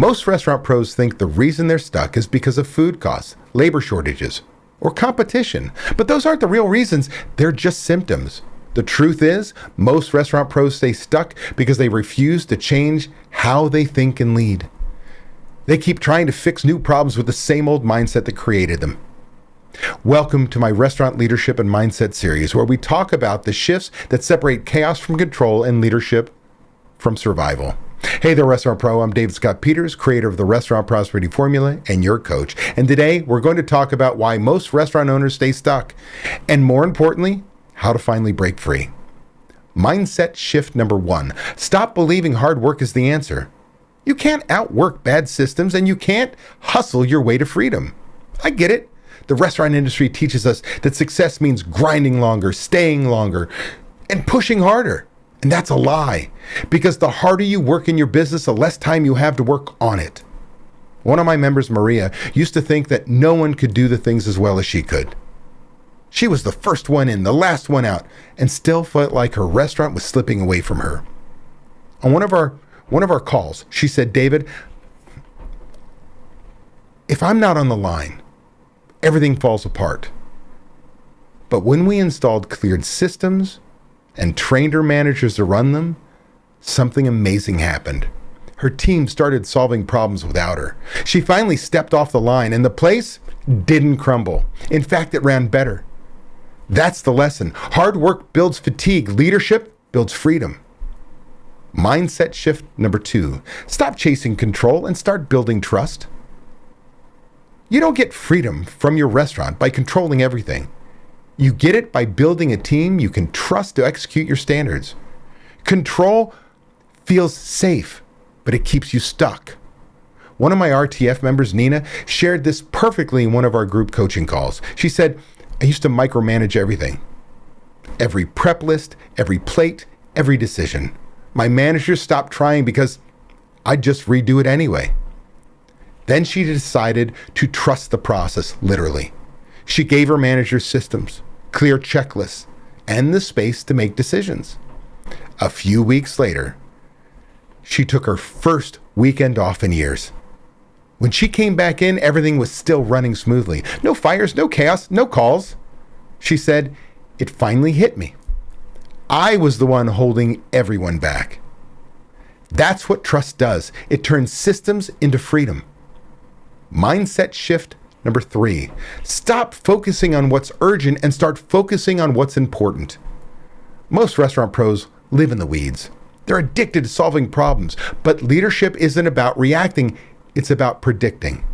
Most restaurant pros think the reason they're stuck is because of food costs, labor shortages, or competition. But those aren't the real reasons, they're just symptoms. The truth is, most restaurant pros stay stuck because they refuse to change how they think and lead. They keep trying to fix new problems with the same old mindset that created them. Welcome to my Restaurant Leadership and Mindset series, where we talk about the shifts that separate chaos from control and leadership from survival. Hey there, Restaurant Pro. I'm David Scott Peters, creator of the Restaurant Prosperity Formula and your coach. And today we're going to talk about why most restaurant owners stay stuck, and more importantly, how to finally break free. Mindset shift number 1. Stop believing hard work is the answer. You can't outwork bad systems, and you can't hustle your way to freedom. I get it. The restaurant industry teaches us that success means grinding longer, staying longer, and pushing harder. And that's a lie, because the harder you work in your business, the less time you have to work on it. One of my members, Maria, used to think that no one could do the things as well as she could. She was the first one in, the last one out, and still felt like her restaurant was slipping away from her. On one of our calls, she said, "David, if I'm not on the line, everything falls apart." But when we installed cleared systems and trained her managers to run them, something amazing happened. Her team started solving problems without her. She finally stepped off the line, and the place didn't crumble. In fact, it ran better. That's the lesson. Hard work builds fatigue. Leadership builds freedom. Mindset shift number 2. Stop chasing control and start building trust. You don't get freedom from your restaurant by controlling everything. You get it by building a team you can trust to execute your standards. Control feels safe, but it keeps you stuck. One of my RTF members, Nina, shared this perfectly in one of our group coaching calls. She said, "I used to micromanage everything. Every prep list, every plate, every decision. My manager stopped trying because I'd just redo it anyway." Then she decided to trust the process, literally. She gave her manager systems, clear checklists, and the space to make decisions. A few weeks later, she took her first weekend off in years. When she came back in, everything was still running smoothly. No fires, no chaos, no calls. She said, "It finally hit me. I was the one holding everyone back." That's what trust does. It turns systems into freedom. Mindset shift number 3. Stop focusing on what's urgent and start focusing on what's important. Most restaurant pros live in the weeds. They're addicted to solving problems, but leadership isn't about reacting, it's about predicting.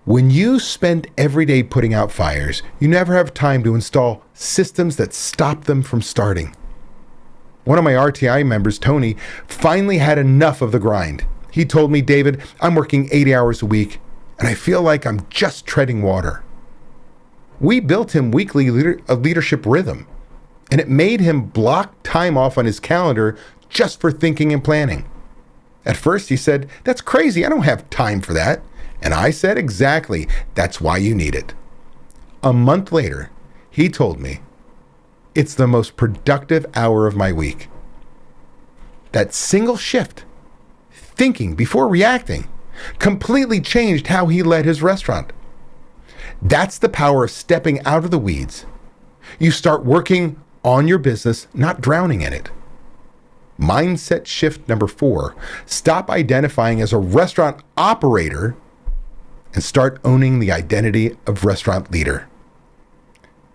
When you spend every day putting out fires, you never have time to install systems that stop them from starting. One of my RTI members, Tony, finally had enough of the grind. He told me, "David, I'm working 80 hours a week, and I feel like I'm just treading water." We built him weekly a leadership rhythm, and it made him block time off on his calendar just for thinking and planning. At first, he said, "That's crazy. I don't have time for that." And I said, "Exactly. That's why you need it." A month later, he told me, "It's the most productive hour of my week." That single shift, thinking before reacting, completely changed how he led his restaurant. That's the power of stepping out of the weeds. You start working on your business, not drowning in it. Mindset shift number 4. Stop identifying as a restaurant operator and start owning the identity of restaurant leader.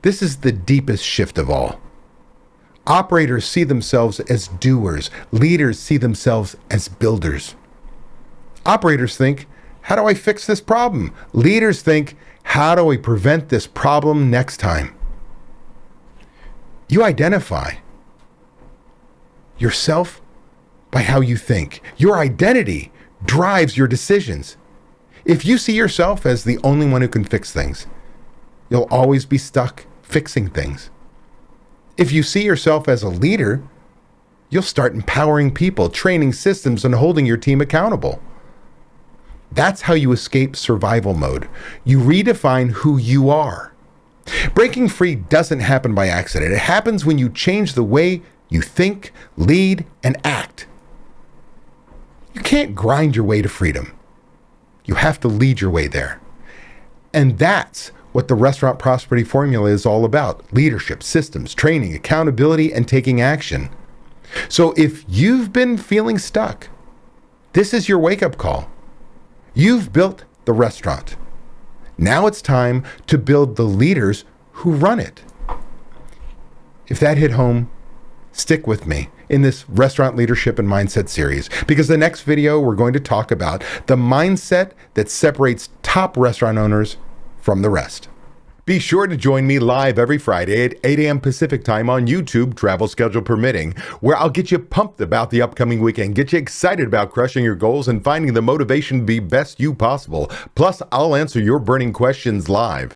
This is the deepest shift of all. Operators see themselves as doers. Leaders see themselves as builders. Operators think, "How do I fix this problem?" Leaders think, "How do I prevent this problem next time?" You identify yourself by how you think. Your identity drives your decisions. If you see yourself as the only one who can fix things, you'll always be stuck fixing things. If you see yourself as a leader, you'll start empowering people, training systems, and holding your team accountable. That's how you escape survival mode. You redefine who you are. Breaking free doesn't happen by accident. It happens when you change the way you think, lead, and act. You can't grind your way to freedom. You have to lead your way there. And that's what the restaurant prosperity formula is all about: leadership, systems, training, accountability, and taking action. So if you've been feeling stuck, this is your wake-up call. You've built the restaurant. Now it's time to build the leaders who run it. If that hit home, stick with me in this restaurant leadership and mindset series, because the next video we're going to talk about the mindset that separates top restaurant owners from the rest. Be sure to join me live every Friday at 8 a.m. Pacific time on YouTube, travel schedule permitting, where I'll get you pumped about the upcoming weekend, get you excited about crushing your goals and finding the motivation to be best you possible. Plus, I'll answer your burning questions live.